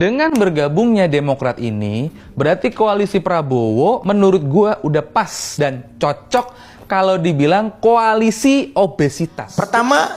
Dengan bergabungnya Demokrat ini, berarti koalisi Prabowo menurut gua udah pas dan cocok kalau dibilang koalisi obesitas. Pertama,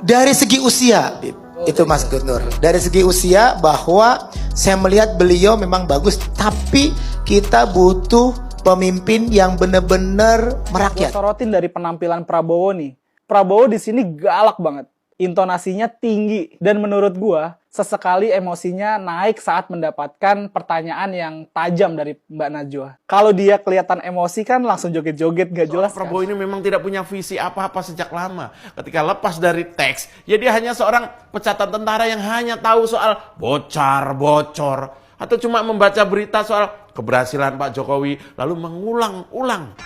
dari segi usia, itu Mas Gubernur. Dari segi usia bahwa saya melihat beliau memang bagus, tapi kita butuh pemimpin yang benar-benar merakyat. Gua sorotin dari penampilan Prabowo nih. Prabowo di sini galak banget. Intonasinya tinggi dan menurut gua sesekali emosinya naik saat mendapatkan pertanyaan yang tajam dari Mbak Najwa. Kalau dia kelihatan emosi kan langsung joget-joget gak jelas kan? Prabowo ini memang tidak punya visi apa-apa sejak lama. Ketika lepas dari teks, ya dia hanya seorang pecatan tentara yang hanya tahu soal bocor, atau cuma membaca berita soal keberhasilan Pak Jokowi lalu mengulang-ulang.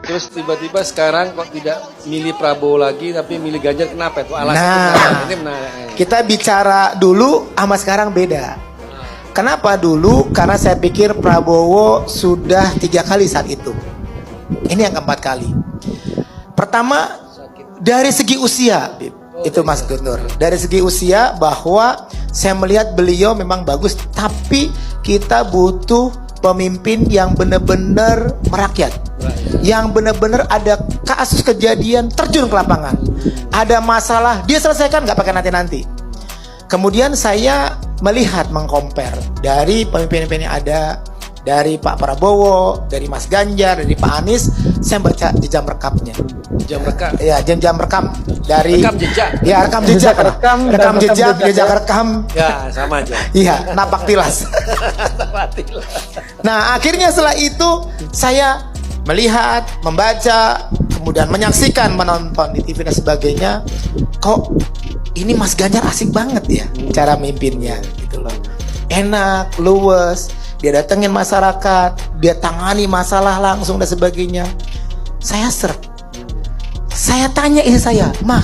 Terus tiba-tiba sekarang kok tidak milih Prabowo lagi tapi milih Ganjar, kenapa itu alasannya? Kita bicara dulu sama sekarang beda. Kenapa dulu? Karena saya pikir Prabowo sudah 3 kali saat itu. Ini yang keempat kali. Pertama, dari segi usia, itu Mas Gubernur. Dari segi usia bahwa saya melihat beliau memang bagus, tapi kita butuh pemimpin yang benar-benar merakyat, yang benar-benar ada kasus kejadian terjun ke lapangan, ada masalah dia selesaikan, nggak pakai nanti-nanti. Kemudian saya melihat mengcompare dari pemimpin-pemimpin yang ada, dari Pak Prabowo, dari Mas Ganjar, dari Pak Anies. Saya baca jejak rekamnya. Jam rekam. Ya, jam rekam dari Rekam jejak. Ya, rekam jejak. Rekam jejak rekam. Ya, sama aja. Iya, napak tilas. Nah, akhirnya setelah itu saya melihat, membaca, kemudian menyaksikan, menonton di TV dan sebagainya. Kok ini Mas Ganjar asik banget ya cara mimpinnya gitu loh. Enak, luwes, dia datengin masyarakat, dia tangani masalah langsung dan sebagainya. Saya serp. Saya tanya istri saya, "Mah,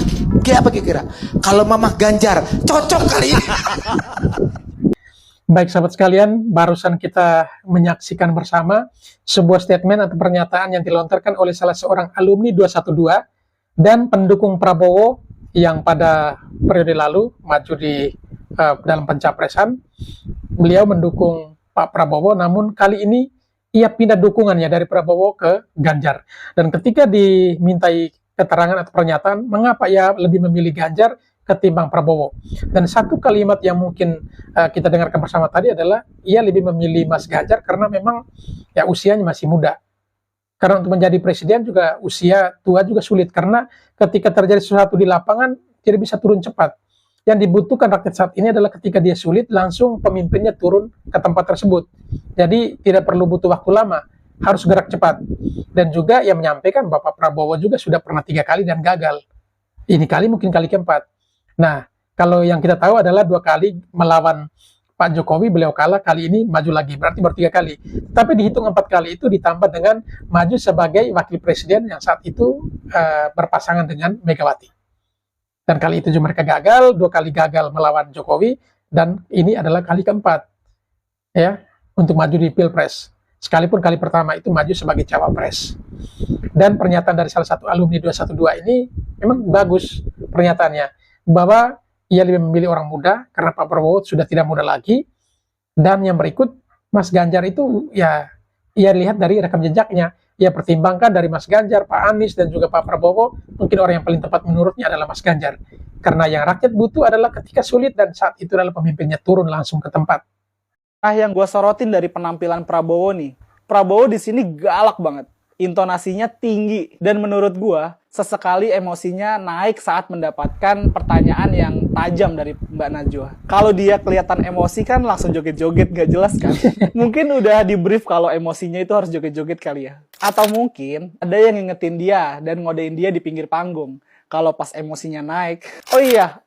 apa kira-kira? Kalau Mama Ganjar cocok kali ini?" Baik sahabat sekalian, barusan kita menyaksikan bersama sebuah statement atau pernyataan yang dilontarkan oleh salah seorang alumni 212 dan pendukung Prabowo yang pada periode lalu maju di dalam pencapresan. Beliau mendukung Pak Prabowo, namun kali ini ia pindah dukungannya dari Prabowo ke Ganjar. Dan ketika dimintai keterangan atau pernyataan mengapa ia lebih memilih Ganjar ketimbang Prabowo, dan satu kalimat yang mungkin kita dengarkan bersama tadi adalah ia lebih memilih Mas Ganjar karena memang ya usianya masih muda. Karena untuk menjadi presiden juga usia tua juga sulit, karena ketika terjadi sesuatu di lapangan tidak bisa turun cepat. Yang dibutuhkan rakyat saat ini adalah ketika dia sulit langsung pemimpinnya turun ke tempat tersebut. Jadi tidak perlu butuh waktu lama, harus gerak cepat. Dan juga yang menyampaikan Bapak Prabowo juga sudah pernah 3 kali dan gagal. Ini kali mungkin kali keempat. Nah, kalau yang kita tahu adalah 2 kali melawan Pak Jokowi beliau kalah, kali ini maju lagi, berarti baru 3 kali. Tapi dihitung 4 kali itu ditambah dengan maju sebagai wakil presiden yang saat itu berpasangan dengan Megawati. Dan kali itu juga mereka gagal, 2 kali gagal melawan Jokowi, dan ini adalah kali keempat ya untuk maju di Pilpres. Sekalipun kali pertama itu maju sebagai cawapres. Dan pernyataan dari salah satu alumni 212 ini memang bagus pernyataannya, bahwa ia lebih memilih orang muda karena Pak Prabowo sudah tidak muda lagi. Dan yang berikut, Mas Ganjar itu ya ia lihat dari rekam jejaknya, ia pertimbangkan dari Mas Ganjar, Pak Anies, dan juga Pak Prabowo, mungkin orang yang paling tepat menurutnya adalah Mas Ganjar. Karena yang rakyat butuh adalah ketika sulit dan saat itu adalah pemimpinnya turun langsung ke tempat. Nah, yang gue sorotin dari penampilan Prabowo nih, Prabowo di sini galak banget. Intonasinya tinggi dan menurut gua sesekali emosinya naik saat mendapatkan pertanyaan yang tajam dari Mbak Najwa. Kalau dia kelihatan emosi kan langsung joget-joget gak jelas kan? Mungkin udah di brief kalau emosinya itu harus joget-joget kali ya. Atau mungkin ada yang ngingetin dia dan ngodein dia di pinggir panggung kalau pas emosinya naik. Oh iya,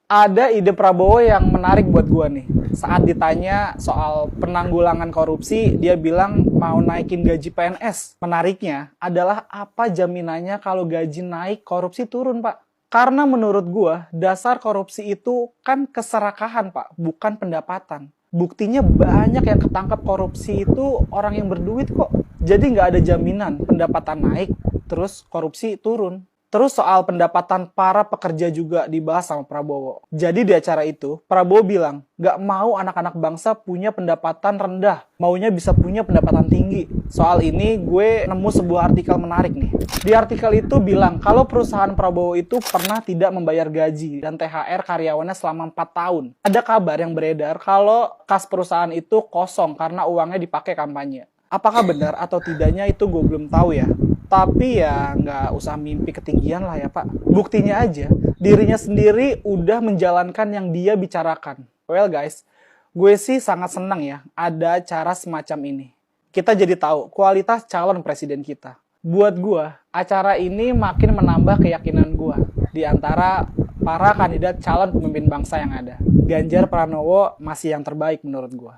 ada ide Prabowo yang menarik buat gua nih. Saat ditanya soal penanggulangan korupsi, dia bilang mau naikin gaji PNS. Menariknya adalah apa jaminannya kalau gaji naik, korupsi turun, Pak? Karena menurut gua, dasar korupsi itu kan keserakahan, Pak, bukan pendapatan. Buktinya banyak yang ketangkap korupsi itu orang yang berduit kok. Jadi nggak ada jaminan pendapatan naik, terus korupsi turun. Terus soal pendapatan para pekerja juga dibahas sama Prabowo. Jadi di acara itu, Prabowo bilang, nggak mau anak-anak bangsa punya pendapatan rendah, maunya bisa punya pendapatan tinggi. Soal ini gue nemu sebuah artikel menarik nih. Di artikel itu bilang kalau perusahaan Prabowo itu pernah tidak membayar gaji dan THR karyawannya selama 4 tahun. Ada kabar yang beredar kalau kas perusahaan itu kosong karena uangnya dipakai kampanye. Apakah benar atau tidaknya itu gue belum tahu ya. Tapi ya nggak usah mimpi ketinggian lah ya Pak. Buktinya aja, dirinya sendiri udah menjalankan yang dia bicarakan. Well guys, gue sih sangat senang ya ada cara semacam ini. Kita jadi tahu kualitas calon presiden kita. Buat gue, acara ini makin menambah keyakinan gue di antara para kandidat calon pemimpin bangsa yang ada. Ganjar Pranowo masih yang terbaik menurut gue.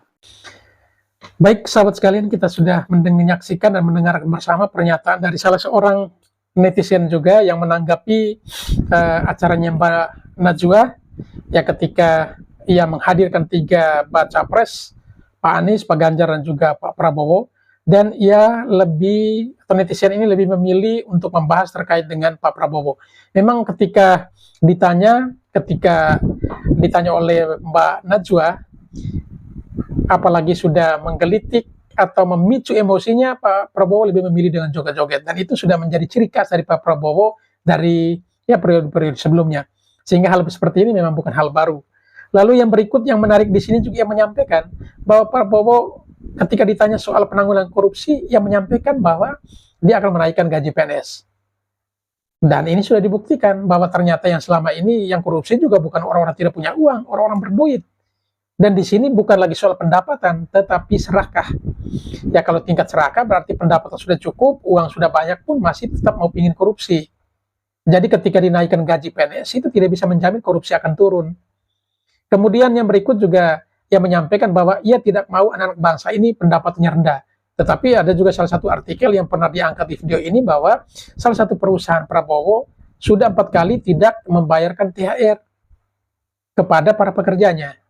Baik, sahabat sekalian, kita sudah menyaksikan dan mendengarkan bersama pernyataan dari salah seorang netizen juga yang menanggapi acaranya Mbak Najwa, ya ketika ia menghadirkan 3 baca pres, Pak Anies, Pak Ganjar, dan juga Pak Prabowo, dan ia lebih, atau netizen ini lebih memilih untuk membahas terkait dengan Pak Prabowo. Memang ketika ditanya oleh Mbak Najwa, apalagi sudah menggelitik atau memicu emosinya, Pak Prabowo lebih memilih dengan joget-joget. Dan itu sudah menjadi ciri khas dari Pak Prabowo dari ya periode-periode sebelumnya. Sehingga hal seperti ini memang bukan hal baru. Lalu yang berikut yang menarik di sini juga yang menyampaikan bahwa Pak Prabowo ketika ditanya soal penanggulangan korupsi, yang menyampaikan bahwa dia akan menaikkan gaji PNS. Dan ini sudah dibuktikan bahwa ternyata yang selama ini yang korupsi juga bukan orang-orang tidak punya uang, orang-orang berduit. Dan di sini bukan lagi soal pendapatan, tetapi serakah. Ya kalau tingkat serakah berarti pendapatan sudah cukup, uang sudah banyak pun masih tetap mau pingin korupsi. Jadi ketika dinaikkan gaji PNS itu tidak bisa menjamin korupsi akan turun. Kemudian yang berikut juga yang menyampaikan bahwa ia tidak mau anak-anak bangsa ini pendapatannya rendah. Tetapi ada juga salah satu artikel yang pernah diangkat di video ini bahwa salah satu perusahaan Prabowo sudah 4 kali tidak membayarkan THR kepada para pekerjanya.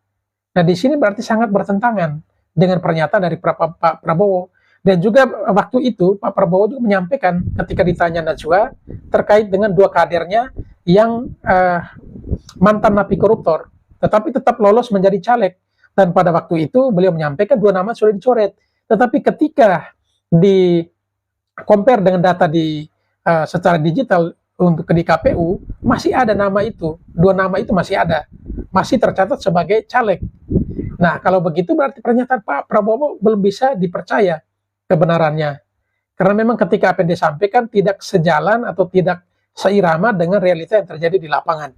Nah, di sini berarti sangat bertentangan dengan pernyataan dari Pak Prabowo. Dan juga waktu itu Pak Prabowo juga menyampaikan ketika ditanya Najwa terkait dengan 2 kadernya yang mantan napi koruptor, tetapi tetap lolos menjadi caleg. Dan pada waktu itu beliau menyampaikan 2 nama sudah dicoret. Tetapi ketika di compare dengan data di secara digital untuk di KPU, masih ada nama itu. 2 nama itu masih ada. Masih tercatat sebagai caleg. Nah, kalau begitu berarti pernyataan Pak Prabowo belum bisa dipercaya kebenarannya. Karena memang ketika apa yang disampaikan tidak sejalan atau tidak seirama dengan realita yang terjadi di lapangan.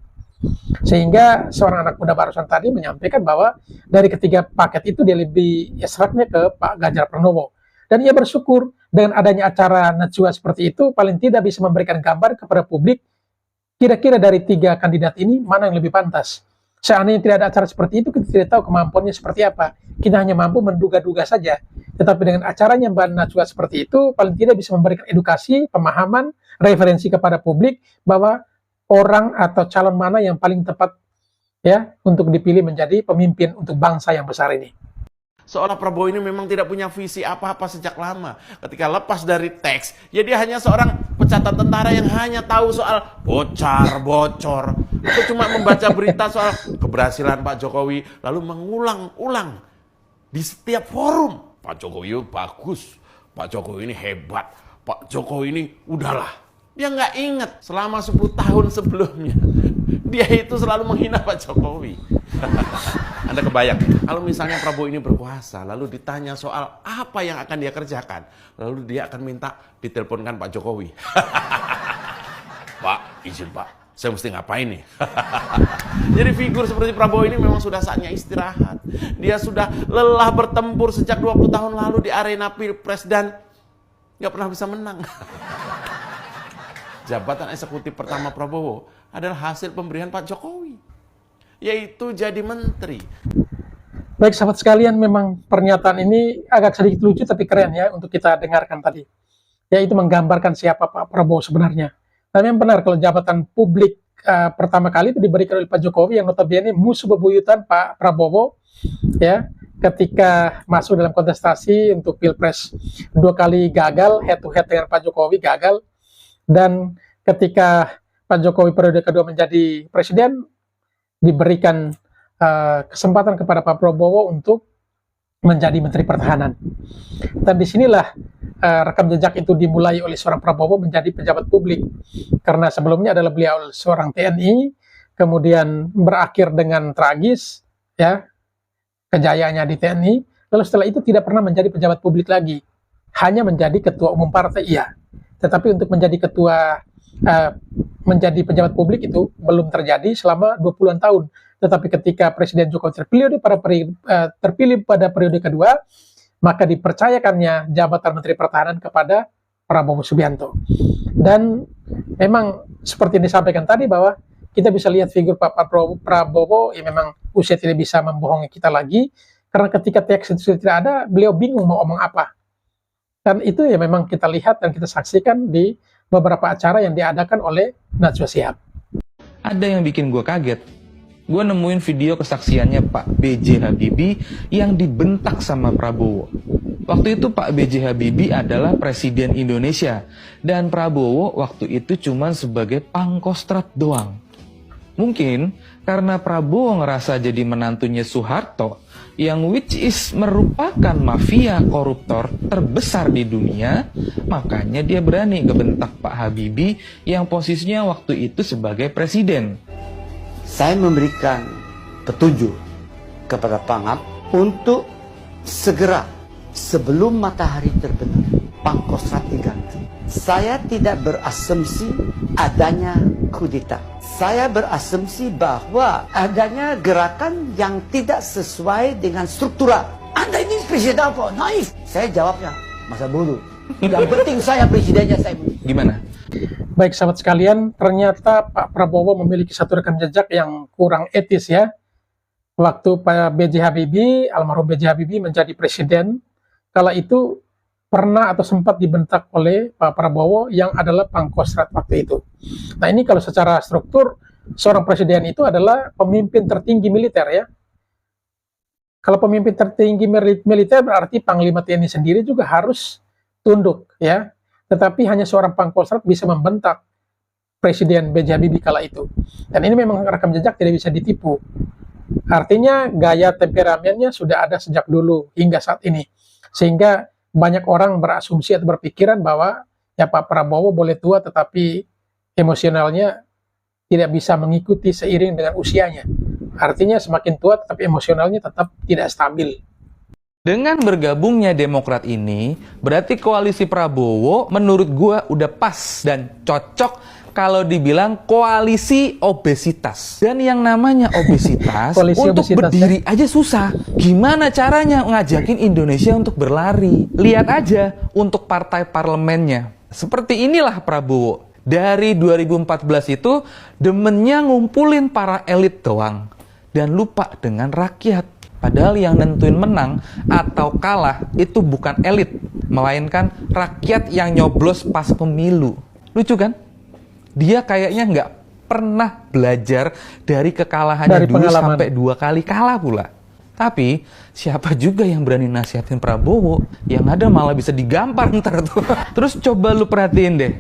Sehingga seorang anak muda barusan tadi menyampaikan bahwa dari ketiga paket itu dia lebih seraknya ke Pak Ganjar Pranowo. Dan ia bersyukur dengan adanya acara Najwa seperti itu paling tidak bisa memberikan gambar kepada publik kira-kira dari 3 kandidat ini mana yang lebih pantas. Seandainya tidak ada acara seperti itu, kita tidak tahu kemampuannya seperti apa. Kita hanya mampu menduga-duga saja. Tetapi dengan acaranya Mbak Najwa seperti itu, paling tidak bisa memberikan edukasi, pemahaman, referensi kepada publik bahwa orang atau calon mana yang paling tepat ya untuk dipilih menjadi pemimpin untuk bangsa yang besar ini. Seolah Prabowo ini memang tidak punya visi apa-apa sejak lama. Ketika lepas dari teks, ya dia hanya seorang pecatat tentara yang hanya tahu soal bocor. Atau cuma membaca berita soal keberhasilan Pak Jokowi, lalu mengulang-ulang di setiap forum. Pak Jokowi bagus, Pak Jokowi ini hebat, Pak Jokowi ini udahlah. Dia nggak ingat selama 10 tahun sebelumnya. Dia itu selalu menghina Pak Jokowi. Anda kebayang, kalau misalnya Prabowo ini berkuasa, lalu ditanya soal apa yang akan dia kerjakan, lalu dia akan minta diteleponkan Pak Jokowi. Pak, izin Pak, saya mesti ngapain nih? Jadi figur seperti Prabowo ini memang sudah saatnya istirahat. Dia sudah lelah bertempur sejak 20 tahun lalu di arena Pilpres dan nggak pernah bisa menang. Jabatan eksekutif pertama Prabowo adalah hasil pemberian Pak Jokowi, yaitu jadi menteri. Baik sahabat sekalian, memang pernyataan ini agak sedikit lucu tapi keren ya untuk kita dengarkan tadi. Yaitu menggambarkan siapa Pak Prabowo sebenarnya. Nah, memang benar kalau jabatan publik pertama kali itu diberikan oleh Pak Jokowi yang notabene musuh bebuyutan Pak Prabowo ya ketika masuk dalam kontestasi untuk Pilpres 2 kali gagal, head to head dengan Pak Jokowi gagal, dan ketika Pak Jokowi periode kedua menjadi presiden, diberikan kesempatan kepada Pak Prabowo untuk menjadi Menteri Pertahanan. Dan disinilah rekam jejak itu dimulai oleh seorang Prabowo menjadi pejabat publik, karena sebelumnya adalah beliau seorang TNI, kemudian berakhir dengan tragis, ya, kejayaannya di TNI, lalu setelah itu tidak pernah menjadi pejabat publik lagi, hanya menjadi ketua umum partai, iya. Tetapi untuk menjadi menjadi pejabat publik itu belum terjadi selama 20-an tahun. Tetapi ketika Presiden Jokowi terpilih pada periode kedua, maka dipercayakannya jabatan Menteri Pertahanan kepada Prabowo Subianto. Dan memang seperti yang disampaikan tadi, bahwa kita bisa lihat figur Pak Prabowo yang memang usia tidak bisa membohongi kita lagi, karena ketika teks itu tidak ada, beliau bingung mau ngomong apa. Dan itu ya memang kita lihat dan kita saksikan di beberapa acara yang diadakan oleh Najwa Shihab. Ada yang bikin gue kaget. Gue nemuin video kesaksiannya Pak B.J. Habibie yang dibentak sama Prabowo. Waktu itu Pak B.J. Habibie adalah Presiden Indonesia, dan Prabowo waktu itu cuma sebagai pangkostrat doang. Mungkin karena Prabowo ngerasa jadi menantunya Soeharto, yang which is merupakan mafia koruptor terbesar di dunia, makanya dia berani ngebentak Pak Habibie yang posisinya waktu itu sebagai presiden. Saya memberikan petunjuk kepada Pangap untuk segera sebelum matahari terbenam Pangkostrat diganti. Saya tidak berasumsi adanya kudeta. Saya berasumsi bahwa adanya gerakan yang tidak sesuai dengan struktural. Anda ini presiden apa? Naif. Saya jawabnya, masa bodoh. Yang penting saya presidennya, saya. Gimana? Baik sahabat sekalian, ternyata Pak Prabowo memiliki satu rekam jejak yang kurang etis, ya. Waktu Pak B.J. Habibie, almarhum B.J. Habibie menjadi presiden, kala itu pernah atau sempat dibentak oleh Pak Prabowo yang adalah pangkostrat waktu itu. Nah, ini kalau secara struktur, seorang presiden itu adalah pemimpin tertinggi militer, ya. Kalau pemimpin tertinggi militer berarti Panglima TNI sendiri juga harus tunduk, ya. Tetapi hanya seorang pangkostrat bisa membentak Presiden B.J. Habibie kala itu. Dan ini memang rekam jejak tidak bisa ditipu. Artinya gaya temperamennya sudah ada sejak dulu hingga saat ini. Sehingga banyak orang berasumsi atau berpikiran bahwa ya Pak Prabowo boleh tua tetapi emosionalnya tidak bisa mengikuti seiring dengan usianya. Artinya semakin tua tetapi emosionalnya tetap tidak stabil. Dengan bergabungnya Demokrat ini, berarti koalisi Prabowo menurut gua udah pas dan cocok kalau dibilang koalisi obesitas. Dan yang namanya obesitas, untuk berdiri aja susah. Gimana caranya ngajakin Indonesia untuk berlari? Lihat aja untuk partai parlemennya. Seperti inilah Prabowo. Dari 2014 itu demennya ngumpulin para elit doang. Dan lupa dengan rakyat. Padahal yang nentuin menang atau kalah itu bukan elit, melainkan rakyat yang nyoblos pas pemilu. Lucu kan? Dia kayaknya nggak pernah belajar dari kekalahannya dari dulu pengalaman. Sampai 2 kali kalah pula. Tapi siapa juga yang berani nasihatin Prabowo? Yang ada malah bisa digampar ntar tuh. Terus coba lu perhatiin deh.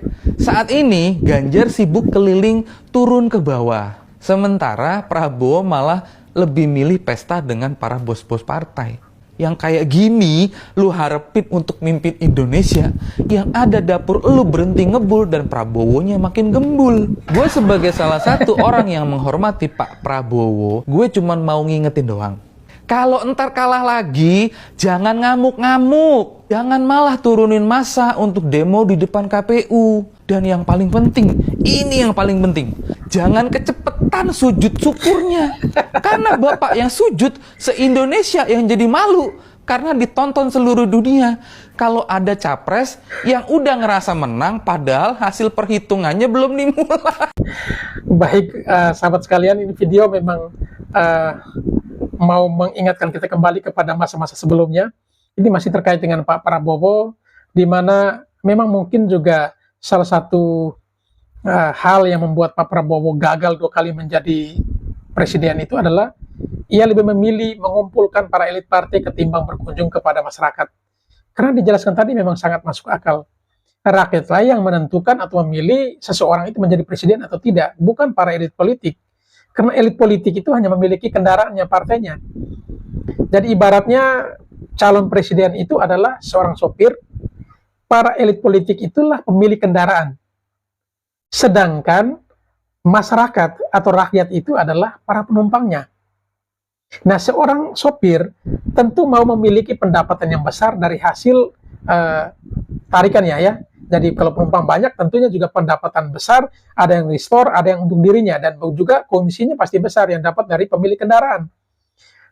Saat ini Ganjar sibuk keliling turun ke bawah. Sementara Prabowo malah lebih milih pesta dengan para bos-bos partai. Yang kayak gini lu harapin untuk mimpin Indonesia, yang ada dapur lu berhenti ngebul dan Prabowonya makin gembul. Gue sebagai salah satu orang yang menghormati Pak Prabowo, gue cuman mau ngingetin doang. Kalau entar kalah lagi, jangan ngamuk-ngamuk. Jangan malah turunin massa untuk demo di depan KPU. Dan yang paling penting, ini yang paling penting, jangan kecepetan sujud syukurnya. Karena Bapak yang sujud se-Indonesia yang jadi malu. Karena ditonton seluruh dunia. Kalau ada capres yang udah ngerasa menang, padahal hasil perhitungannya belum dimulai. Baik, sahabat sekalian, ini video memang mau mengingatkan kita kembali kepada masa-masa sebelumnya. Ini masih terkait dengan Pak Prabowo, di mana memang mungkin juga salah satu hal yang membuat Pak Prabowo gagal 2 kali menjadi presiden itu adalah ia lebih memilih mengumpulkan para elit partai ketimbang berkunjung kepada masyarakat. Karena dijelaskan tadi memang sangat masuk akal. Rakyatlah yang menentukan atau memilih seseorang itu menjadi presiden atau tidak, bukan para elit politik. Karena elit politik itu hanya memiliki kendaraannya, partainya. Jadi ibaratnya calon presiden itu adalah seorang sopir, para elit politik itulah pemilik kendaraan. Sedangkan masyarakat atau rakyat itu adalah para penumpangnya. Nah, seorang sopir tentu mau memiliki pendapatan yang besar dari hasil tarikannya ya. Jadi kalau penumpang banyak tentunya juga pendapatan besar, ada yang restore, ada yang untuk dirinya, dan juga komisinya pasti besar yang dapat dari pemilik kendaraan.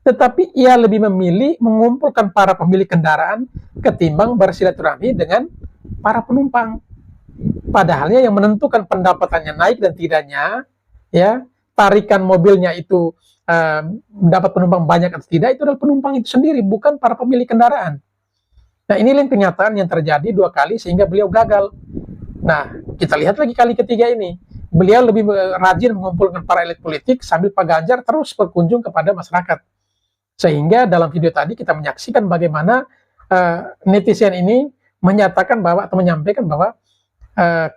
Tetapi ia lebih memilih mengumpulkan para pemilik kendaraan ketimbang bersilaturahmi dengan para penumpang. Padahalnya yang menentukan pendapatannya naik dan tidaknya, ya, tarikan mobilnya itu dapat penumpang banyak atau tidak, itu adalah penumpang itu sendiri, bukan para pemilik kendaraan. Nah, inilah kenyataan yang terjadi 2 kali sehingga beliau gagal. Nah, kita lihat lagi kali ketiga ini. Beliau lebih rajin mengumpulkan para elit politik sambil Pak Ganjar terus berkunjung kepada masyarakat. Sehingga dalam video tadi kita menyaksikan bagaimana netizen ini menyatakan bahwa atau menyampaikan bahwa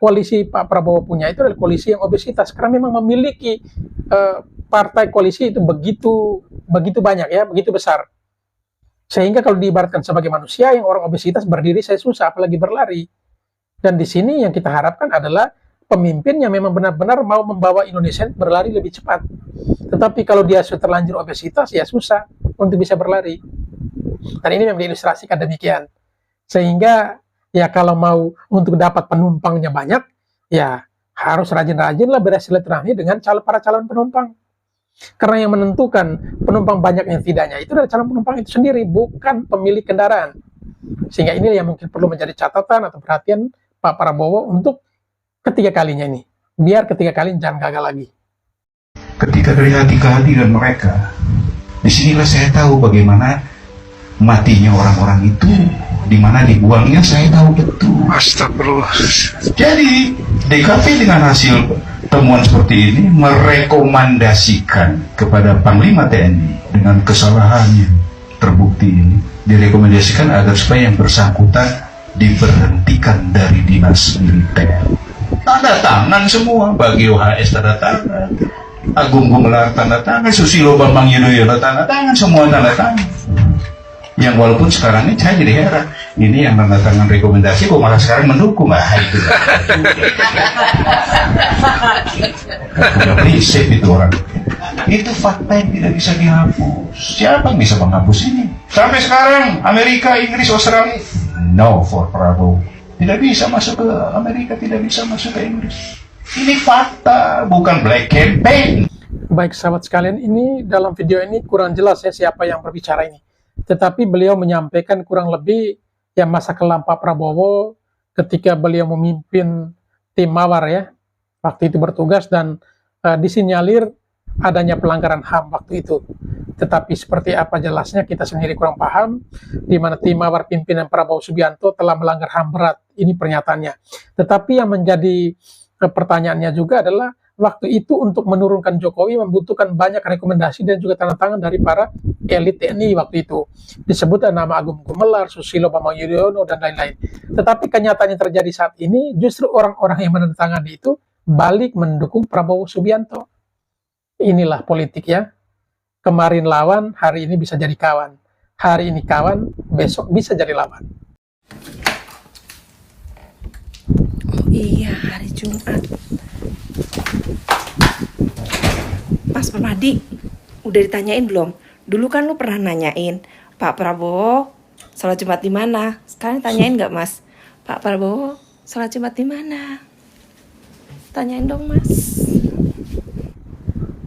koalisi Pak Prabowo punya itu adalah koalisi yang obesitas, karena memang memiliki partai koalisi itu begitu banyak ya, begitu besar. Sehingga kalau diibaratkan sebagai manusia yang orang obesitas berdiri saya susah, apalagi berlari. Dan di sini yang kita harapkan adalah pemimpin yang memang benar-benar mau membawa Indonesia berlari lebih cepat. Tetapi kalau dia sudah terlanjur obesitas, ya susah untuk bisa berlari. Dan ini memang diilustrasikan demikian. Sehingga ya kalau mau untuk dapat penumpangnya banyak, ya harus rajin-rajinlah bersilaturahmi dengan para calon penumpang. Karena yang menentukan penumpang banyak yang tidaknya itu adalah calon penumpang itu sendiri, bukan pemilik kendaraan. Sehingga ini yang mungkin perlu menjadi catatan atau perhatian Pak Prabowo untuk ketiga kalinya ini. Biar ketiga kali jangan gagal lagi. Ketika dari kehadiran mereka, disinilah saya tahu bagaimana matinya orang-orang itu, di mana dibuangnya saya tahu betul. Astagfirullah. Jadi DKP dengan hasil temuan seperti ini merekomendasikan kepada Panglima TNI dengan kesalahan yang terbukti ini, direkomendasikan agar supaya yang bersangkutan diberhentikan dari dinas militer. Tanda tangan semua, bagi OHS tanda tangan, Agung Gumelar tanda tangan, Susilo Bambang Yudhoyono tanda tangan, semua tanda tangan. Yang walaupun sekarang ini saya jadi heran, ini yang tanda tangan rekomendasi kok malah sekarang mendukung, itu udah prinsip itu orang. Itu fakta yang tidak bisa dihapus. Siapa yang bisa menghapus ini? Sampai sekarang Amerika, Inggris, Australia, no for Prabowo. Tidak bisa masuk ke Amerika, tidak bisa masuk ke Inggris. Ini fakta, bukan black campaign. Baik sahabat sekalian, ini dalam video ini kurang jelas ya siapa yang berbicara ini. Tetapi beliau menyampaikan kurang lebih ya masa kelam Pak Prabowo ketika beliau memimpin tim Mawar ya, waktu itu bertugas dan disinyalir adanya pelanggaran HAM waktu itu. Tetapi seperti apa jelasnya kita sendiri kurang paham, di mana tim Mawar pimpinan Prabowo Subianto telah melanggar HAM berat, ini pernyataannya. Tetapi yang menjadi pertanyaannya juga adalah waktu itu untuk menurunkan Jokowi membutuhkan banyak rekomendasi dan juga tanda tangan dari para elit TNI waktu itu. Disebut nama Agung Gumelar, Susilo Bambang Yudhoyono, dan lain-lain. Tetapi kenyataan yang terjadi saat ini, justru orang-orang yang menandatangani itu balik mendukung Prabowo Subianto. Inilah politik ya. Kemarin lawan, hari ini bisa jadi kawan. Hari ini kawan, besok bisa jadi lawan. Oh iya, hari Jumat. Mas Permadi, udah ditanyain belum? Dulu kan lu pernah nanyain, Pak Prabowo sholat Jumat di mana? Sekarang tanyain nggak Mas? Pak Prabowo sholat Jumat di mana? Tanyain dong Mas.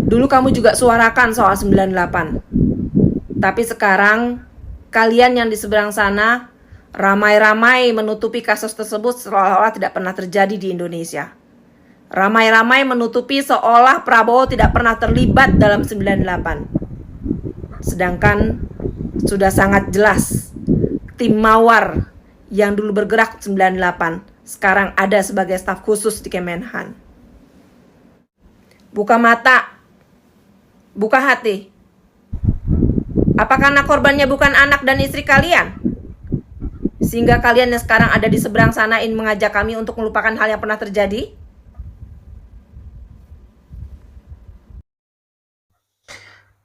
Dulu kamu juga suarakan soal 98. Tapi sekarang kalian yang di seberang sana ramai-ramai menutupi kasus tersebut seolah-olah tidak pernah terjadi di Indonesia. Ramai-ramai menutupi seolah Prabowo tidak pernah terlibat dalam 98. Sedangkan sudah sangat jelas tim Mawar yang dulu bergerak 98 sekarang ada sebagai staf khusus di Kemenhan. Buka mata, buka hati, Apa karena korbannya bukan anak dan istri kalian? Sehingga kalian yang sekarang ada di seberang sana ingin mengajak kami untuk melupakan hal yang pernah terjadi?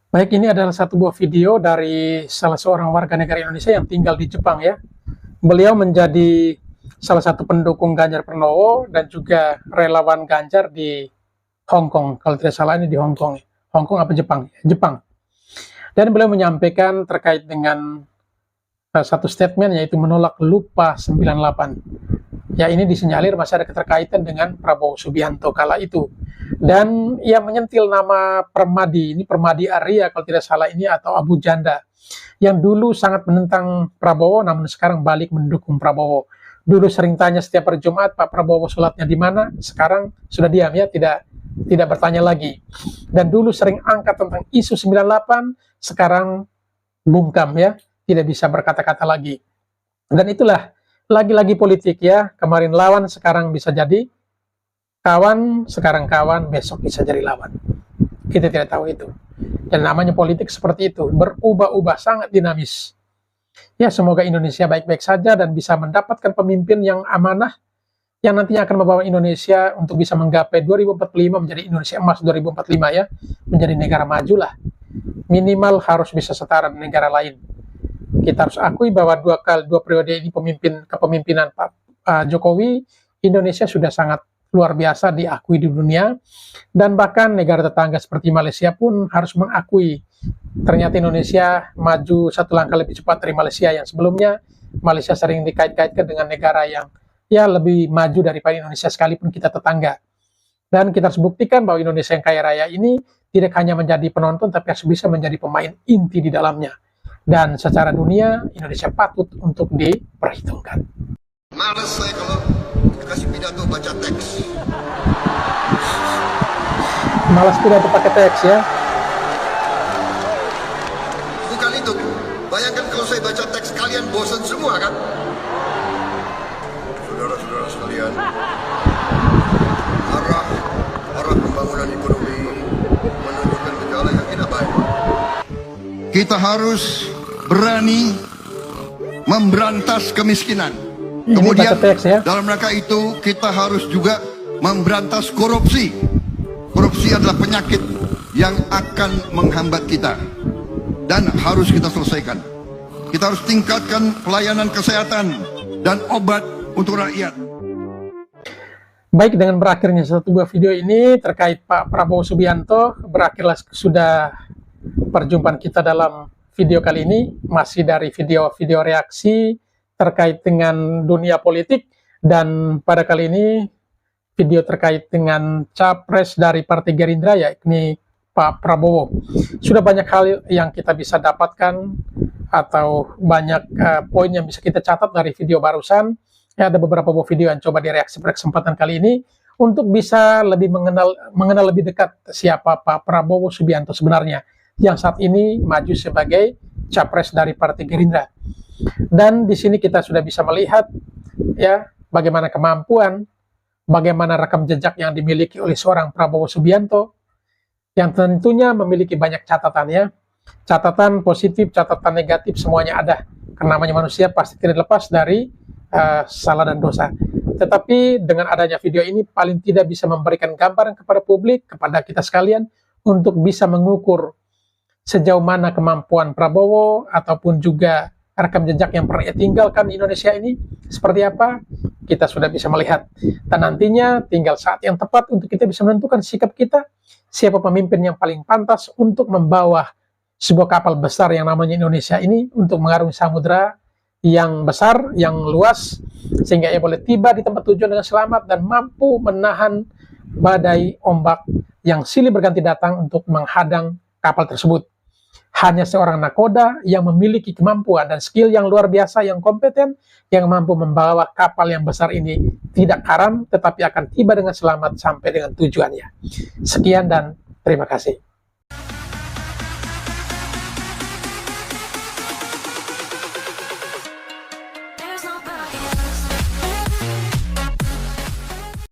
Baik, ini adalah satu buah video dari salah seorang warga negara Indonesia yang tinggal di Jepang ya. Beliau menjadi salah satu pendukung Ganjar Pranowo dan juga relawan Ganjar di Hong Kong. Kalau tidak salah ini di Hong Kong. Hong Kong apa Jepang? Jepang. Dan beliau menyampaikan terkait dengan satu statement yaitu menolak Lupa 98. Ya, ini disinyalir masih ada keterkaitan dengan Prabowo Subianto kala itu. Dan ia menyentil nama Permadi, ini Permadi Arya kalau tidak salah ini, atau Abu Janda, yang dulu sangat menentang Prabowo namun sekarang balik mendukung Prabowo. Dulu sering tanya setiap hari Jumat, Pak Prabowo sholatnya di mana? Sekarang sudah diam ya, tidak bertanya lagi. Dan dulu sering angkat tentang isu 98, sekarang bungkam ya, tidak bisa berkata-kata lagi. Dan itulah lagi-lagi politik ya, kemarin lawan sekarang bisa jadi kawan, sekarang kawan, besok bisa jadi lawan. Kita tidak tahu itu. Dan namanya politik seperti itu, berubah-ubah, sangat dinamis. Ya, semoga Indonesia baik-baik saja dan bisa mendapatkan pemimpin yang amanah, yang nantinya akan membawa Indonesia untuk bisa menggapai 2045 menjadi Indonesia emas 2045 ya, menjadi negara maju lah. Minimal harus bisa setara dengan negara lain. Kita harus akui bahwa dua periode ini kepemimpinan Pak Jokowi, Indonesia sudah sangat luar biasa diakui di dunia, dan bahkan negara tetangga seperti Malaysia pun harus mengakui ternyata Indonesia maju satu langkah lebih cepat dari Malaysia yang sebelumnya. Malaysia sering dikait-kaitkan dengan negara yang ya lebih maju daripada Indonesia sekalipun kita tetangga. Dan kita harus buktikan bahwa Indonesia yang kaya raya ini tidak hanya menjadi penonton, tapi harus bisa menjadi pemain inti di dalamnya. Dan secara dunia, Indonesia patut untuk diperhitungkan. Males saya kalau kasih pidato baca teks. Malas pidato pakai teks ya. Bukan itu. Bayangkan kalau saya baca teks, kalian bosan semua kan? Saudara-saudara sekalian, arah pembangunan ekonomi menunjukkan gejala yang tidak baik. Kita harus berani memberantas kemiskinan. Kemudian teks, ya. dalam rangka itu kita harus juga memberantas korupsi. Korupsi adalah penyakit yang akan menghambat kita dan harus kita selesaikan. Kita harus tingkatkan pelayanan kesehatan dan obat untuk rakyat. Baik, dengan berakhirnya satu buah video ini terkait Pak Prabowo Subianto, berakhirlah sudah perjumpaan kita dalam video kali ini, masih dari video-video reaksi terkait dengan dunia politik, dan pada kali ini video terkait dengan capres dari Partai Gerindra, yakni Pak Prabowo. Sudah banyak hal yang kita bisa dapatkan atau banyak poin yang bisa kita catat dari video barusan. Ya, ada beberapa buah video yang coba direaksi pada kesempatan kali ini untuk bisa lebih mengenal lebih dekat siapa Pak Prabowo Subianto sebenarnya, yang saat ini maju sebagai capres dari Partai Gerindra. Dan di sini kita sudah bisa melihat ya bagaimana kemampuan, bagaimana rekam jejak yang dimiliki oleh seorang Prabowo Subianto, yang tentunya memiliki banyak catatan ya. Catatan positif, catatan negatif, semuanya ada. Karena namanya manusia pasti tidak lepas dari salah dan dosa. Tetapi dengan adanya video ini paling tidak bisa memberikan gambaran kepada publik, kepada kita sekalian, untuk bisa mengukur sejauh mana kemampuan Prabowo ataupun juga rekam jejak yang pernah ia tinggalkan Indonesia ini seperti apa, kita sudah bisa melihat. Dan nantinya tinggal saat yang tepat untuk kita bisa menentukan sikap kita, siapa pemimpin yang paling pantas untuk membawa sebuah kapal besar yang namanya Indonesia ini untuk mengarungi samudera yang besar, yang luas, sehingga ia boleh tiba di tempat tujuan dengan selamat dan mampu menahan badai ombak yang silih berganti datang untuk menghadang kapal tersebut. Hanya seorang nakoda yang memiliki kemampuan dan skill yang luar biasa, yang kompeten, yang mampu membawa kapal yang besar ini tidak karam, tetapi akan tiba dengan selamat sampai dengan tujuannya. Sekian dan terima kasih.